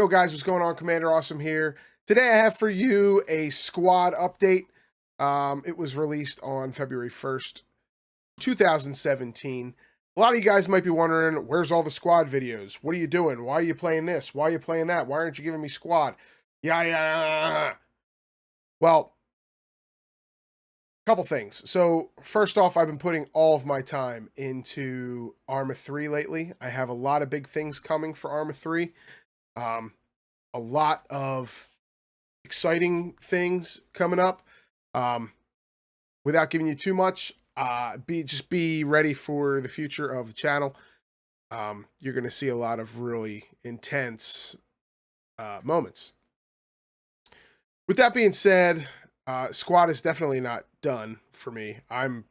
Yo guys, what's going on? CommandrAwesome here. Today I have for you a squad update. It was released on February 1st, 2017. A lot of you guys might be wondering, where's all the squad videos? What are you doing? Why are you playing this? Why are you playing that? Why aren't you giving me squad? Yada yada. Well, couple things. So first off, I've been putting all of my time into Arma 3 lately. I have a lot of big things coming for Arma 3. A lot of exciting things coming up. Without giving you too much, just be ready for the future of the channel. You're going to see a lot of really intense moments. With that being said, squad is definitely not done for me. I'm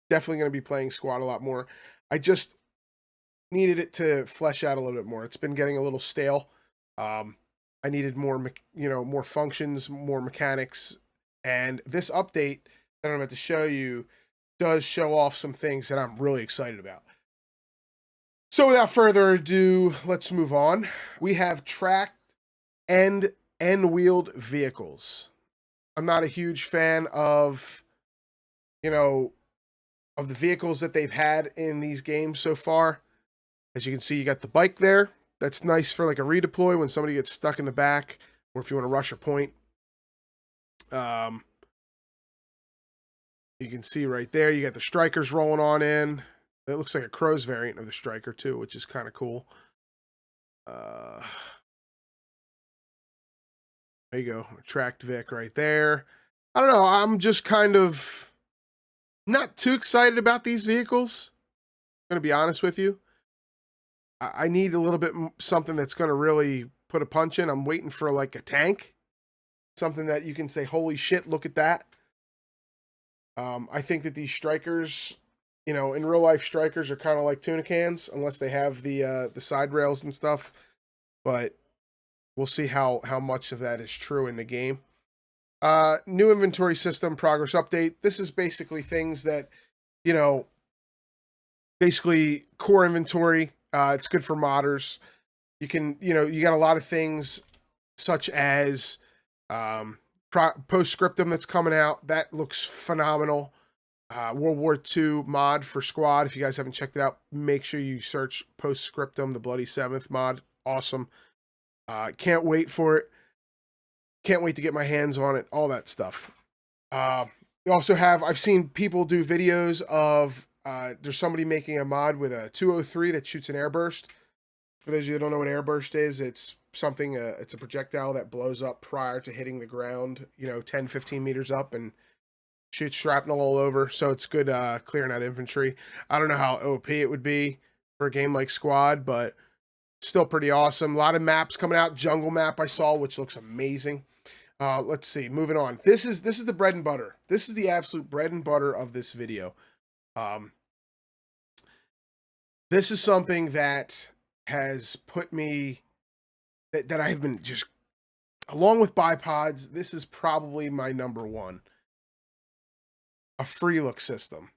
definitely going to be playing squad a lot more. I just needed it to flesh out a little bit more. It's been getting a little stale. I needed more, more functions, more mechanics, and this update that I'm about to show you does show off some things that I'm really excited about. So without further ado, let's move on. We have tracked and end-wheeled vehicles. I'm not a huge fan of, of the vehicles that they've had in these games so far. As you can see, you got the bike there. That's nice for like a redeploy when somebody gets stuck in the back, or if you want to rush a point. You can see right there, you got the strikers rolling on in. It looks like a Crow's variant of the striker too, which is kind of cool. There you go, tracked Vic right there. I don't know, I'm just kind of not too excited about these vehicles. I'm going to be honest with you. I need a little bit something that's going to really put a punch in. I'm waiting for like a tank. Something that you can say, holy shit, look at that. I think that these strikers, in real life, strikers are kind of like tuna cans, unless they have the side rails and stuff. But we'll see how much of that is true in the game. New inventory system progress update. This is basically things that, basically core inventory. It's good for modders. You can, you got a lot of things such as postscriptum that's coming out. That looks phenomenal. World War II mod for squad. If you guys haven't checked it out, make sure you search postscriptum, the Bloody Seventh mod. Awesome. Can't wait for it. Can't wait to get my hands on it. All that stuff. We also have, I've seen people do videos of, there's somebody making a mod with a 203 that shoots an airburst. For those of you that don't know what airburst is, it's something, it's a projectile that blows up prior to hitting the ground, 10, 15 meters up and shoots shrapnel all over. So it's good clearing out infantry. I don't know how OP it would be for a game like Squad, but still pretty awesome. A lot of maps coming out. Jungle map I saw, which looks amazing. Let's see, moving on. This is the bread and butter. This is the absolute bread and butter of this video. This is something that has put me, that I've been just, along with bipods, this is probably my number one. A free look system.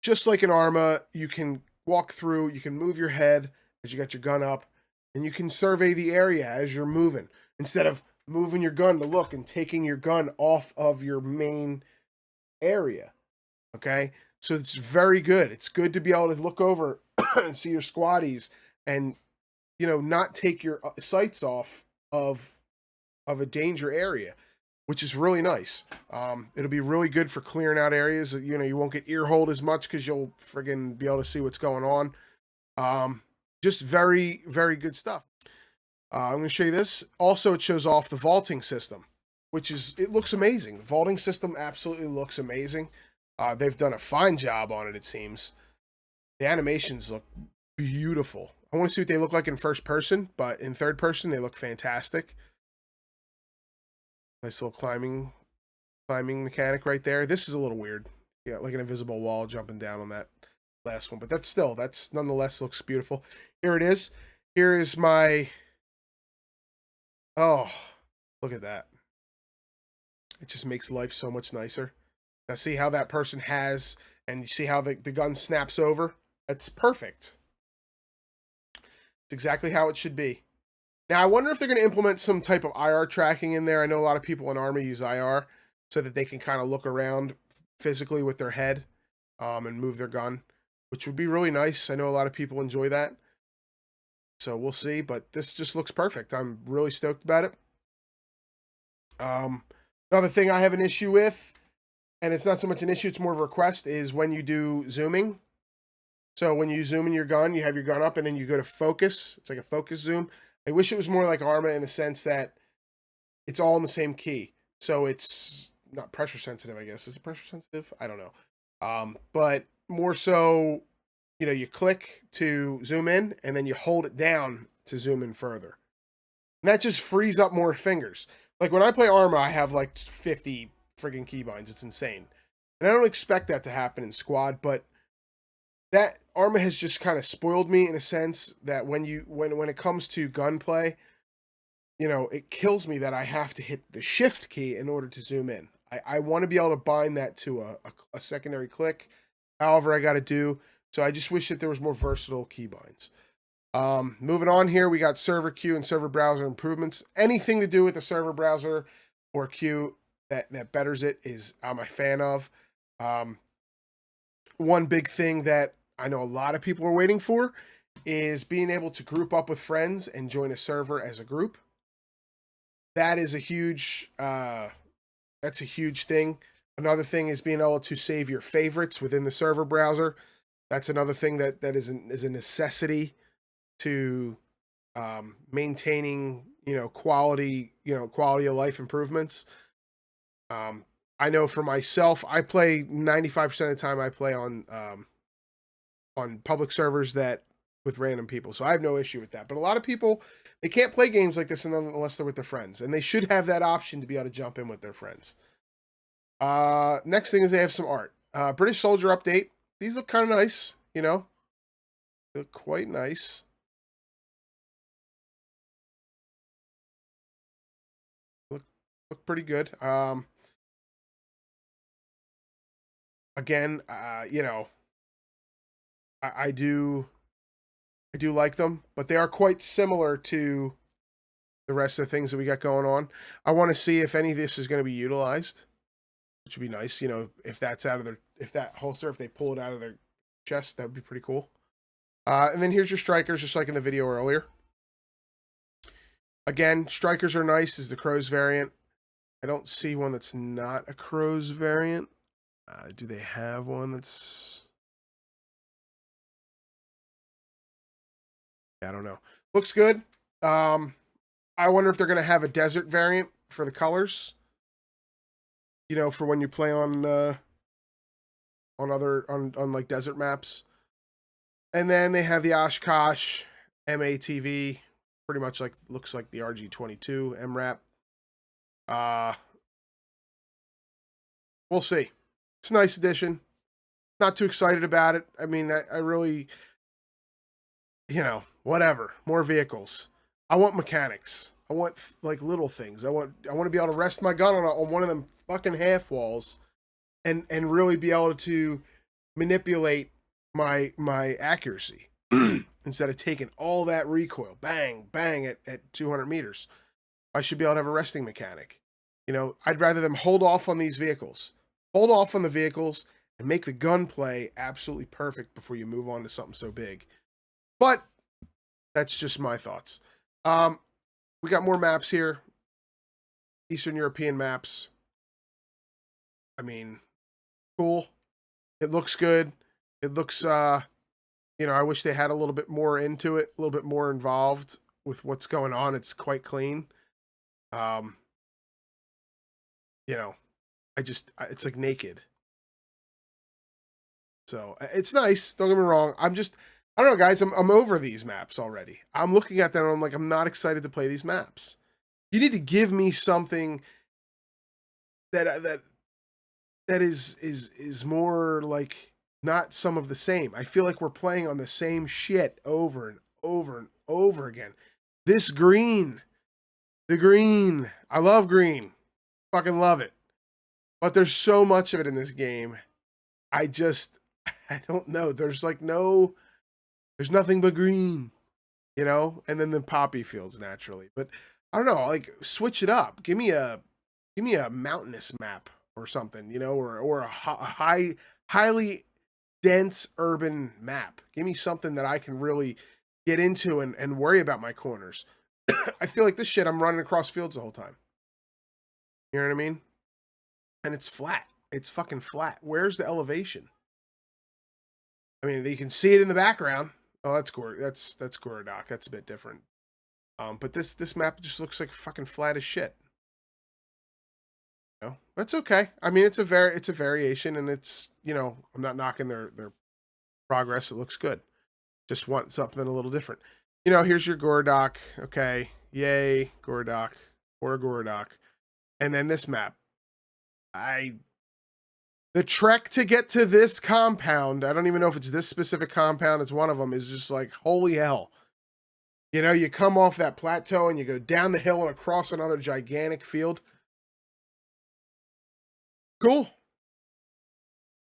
Just like an Arma, you can walk through, you can move your head as you got your gun up, and you can survey the area as you're moving, instead of moving your gun to look and taking your gun off of your main area. Okay? So it's very good. It's good to be able to look over and see your squaddies and, not take your sights off of a danger area, which is really nice. It'll be really good for clearing out areas. You won't get ear-holed as much because you'll friggin' be able to see what's going on. Just very, very good stuff. I'm going to show you this. Also, it shows off the vaulting system, it looks amazing. Vaulting system absolutely looks amazing. They've done a fine job on it, it seems. The animations look beautiful. I want to see what they look like in first person, but in third person, they look fantastic. Nice little climbing mechanic right there. This is a little weird. Yeah, like an invisible wall jumping down on that last one, but that's nonetheless looks beautiful. Here it is. Here is my, oh, look at that. It just makes life so much nicer. Now see how that person has, and you see how the gun snaps over? That's perfect. It's exactly how it should be. Now, I wonder if they're going to implement some type of IR tracking in there. I know a lot of people in Arma use IR so that they can kind of look around physically with their head and move their gun, which would be really nice. I know a lot of people enjoy that. So we'll see, but this just looks perfect. I'm really stoked about it. Another thing I have an issue with, and it's not so much an issue, it's more of a request, is when you do zooming. So when you zoom in your gun, you have your gun up and then you go to focus. It's like a focus zoom. I wish it was more like Arma in the sense that it's all in the same key. So it's not pressure sensitive, I guess. Is it pressure sensitive? I don't know. But more so, you know, you click to zoom in and then you hold it down to zoom in further. And that just frees up more fingers. Like when I play Arma, I have like 50 friggin' keybinds. It's insane. And I don't expect that to happen in squad, but that Arma has just kind of spoiled me in a sense that when it comes to gunplay, you know, it kills me that I have to hit the shift key in order to zoom in. I want to be able to bind that to a secondary click, however I got to do. So I just wish that there was more versatile keybinds. Moving on here, we got server queue and server browser improvements. Anything to do with the server browser or queue that betters it is I'm a fan of. One big thing that I know a lot of people are waiting for is being able to group up with friends and join a server as a group. That is a huge, that's a huge thing. Another thing is being able to save your favorites within the server browser. That's another thing that is a necessity to maintaining, quality of life improvements. I know for myself, I play 95% of the time I play on public servers with random people. So I have no issue with that. But a lot of people, they can't play games like this unless they're with their friends. And they should have that option to be able to jump in with their friends. Next thing is they have some art. British Soldier update. These look kind of nice, They look quite nice. Look pretty good. Again, I do like them, but they are quite similar to the rest of the things that we got going on. I want to see if any of this is going to be utilized, which would be nice. If that's if that holster, if they pull it out of their chest, that would be pretty cool. And then here's your strikers, just like in the video earlier. Again, strikers are nice. This is the Crows variant. I don't see one that's not a Crows variant. Do they have one that's... I don't know. Looks good. I wonder if they're going to have a desert variant for the colors. For when you play on like desert maps. And then they have the Oshkosh MATV, pretty much looks like the RG22 MRAP. We'll see. It's a nice addition. Not too excited about it. I mean, I really, whatever. More vehicles. I want mechanics. I want little things. I want to be able to rest my gun on one of them fucking half walls, and really be able to manipulate my accuracy instead of taking all that recoil, bang bang at 200 meters. I should be able to have a resting mechanic. I'd rather them hold off on these vehicles. Hold off on the vehicles and make the gunplay absolutely perfect before you move on to something so big. But that's just my thoughts. We got more maps here. Eastern European maps. I mean, cool. It looks good. It looks, I wish they had a little bit more into it, a little bit more involved with what's going on. It's quite clean. It's like naked. So it's nice. Don't get me wrong. I don't know, guys. I'm over these maps already. I'm looking at them and I'm like, I'm not excited to play these maps. You need to give me something that is more like not some of the same. I feel like we're playing on the same shit over and over and over again. This green, the green. I love green. Fucking love it. But there's so much of it in this game. I don't know. There's nothing but green. you know, and then the poppy fields naturally. But I don't know, like switch it up. Give me a mountainous map or something, you know, or a highly dense urban map. Give me something that I can really get into and worry about my corners. I feel like this shit, I'm running across fields the whole time. You know what I mean? And it's flat. It's fucking flat. Where's the elevation? I mean, you can see it in the background. Oh, that's Gorodoc. That's a bit different. But this map just looks like fucking flat as shit. You know, that's okay. I mean, it's a variation, and it's, you know, I'm not knocking their progress. It looks good. Just want something a little different. You know, here's your Gorodoc. Okay, yay, Gorodoc or Gorodoc, and then this map. The trek to get to this compound, I don't even know if it's this specific compound, it's one of them, is just like, holy hell. You know, you come off that plateau and you go down the hill and across another gigantic field. Cool.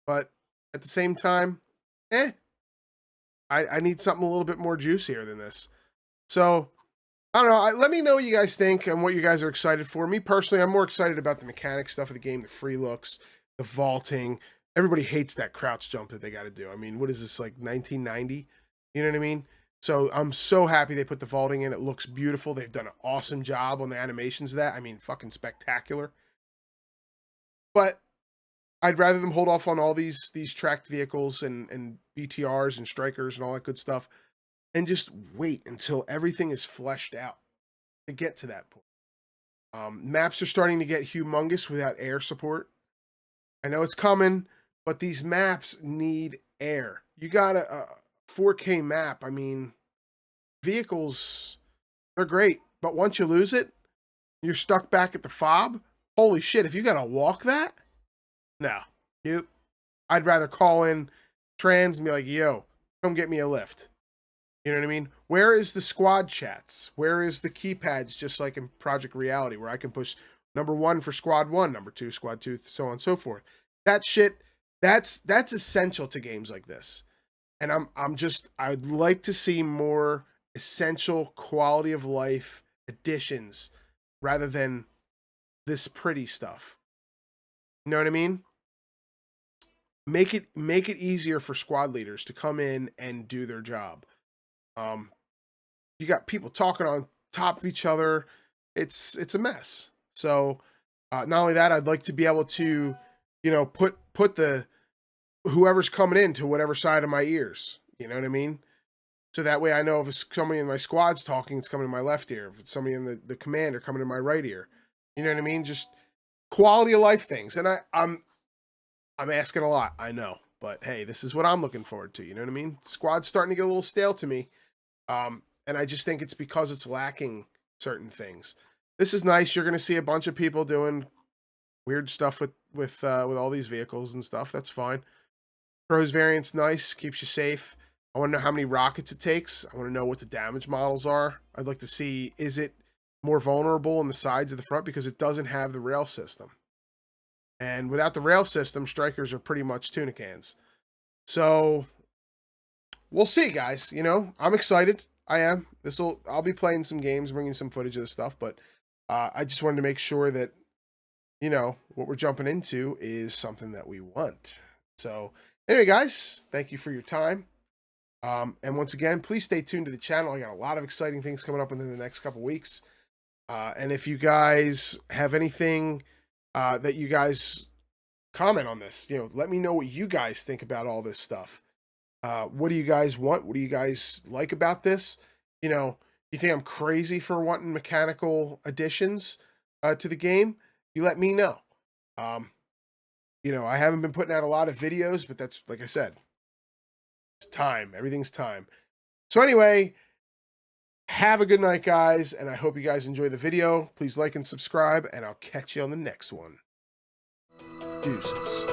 But at the same time, I need something a little bit more juicier than this. So, I don't know. Let me know what you guys think and what you guys are excited for. Me personally, I'm more excited about the mechanic stuff of the game, the free looks, the vaulting. Everybody hates that crouch jump that they got to do. I mean, what is this, like 1990? You know what I mean? So I'm so happy they put the vaulting in. It looks beautiful. They've done an awesome job on the animations of that. I mean, fucking spectacular. But I'd rather them hold off on all these tracked vehicles and BTRs and strikers and all that good stuff, and just wait until everything is fleshed out to get to that point. Maps are starting to get humongous without air support. I know it's coming, but these maps need air. You got a 4K map. I mean, vehicles, they're great, but once you lose it, you're stuck back at the fob. Holy shit, if you got to walk that? No. Nope. I'd rather call in trans and be like, yo, come get me a lift. You know what I mean? Where is the squad chats? Where is the keypads, just like in Project Reality, where I can push number 1 for squad 1, number 2, squad 2, so on and so forth. That shit, that's essential to games like this. And I'd like to see more essential quality of life additions rather than this pretty stuff. You know what I mean? Make it easier for squad leaders to come in and do their job. You got people talking on top of each other. It's a mess. So not only that, I'd like to be able to, you know, put the whoever's coming in to whatever side of my ears. You know what I mean? So that way I know if it's somebody in my squad's talking, it's coming in my left ear. If it's somebody in the commander coming in my right ear. You know what I mean? Just quality of life things. And I'm asking a lot, I know. But hey, this is what I'm looking forward to. You know what I mean? Squad's starting to get a little stale to me. And I just think it's because it's lacking certain things. This is nice. You're going to see a bunch of people doing weird stuff with all these vehicles and stuff. That's fine. Pros variant's nice. Keeps you safe. I want to know how many rockets it takes. I want to know what the damage models are. I'd like to see, is it more vulnerable on the sides of the front because it doesn't have the rail system. And without the rail system, strikers are pretty much tuna cans. So we'll see, guys. You know, I'm excited. I am. I'll be playing some games, bringing some footage of this stuff, but I just wanted to make sure that, you know, what we're jumping into is something that we want. So anyway, guys, thank you for your time. And once again, please stay tuned to the channel. I got a lot of exciting things coming up within the next couple weeks. And if you guys have anything that you guys comment on this, you know, let me know what you guys think about all this stuff. What do you guys want? What do you guys like about this? You know, you think I'm crazy for wanting mechanical additions to the game? You let me know. You know, I haven't been putting out a lot of videos, but that's, like I said, it's time. Everything's time. So anyway, have a good night, guys, and I hope you guys enjoy the video. Please like and subscribe, and I'll catch you on the next one. Deuces.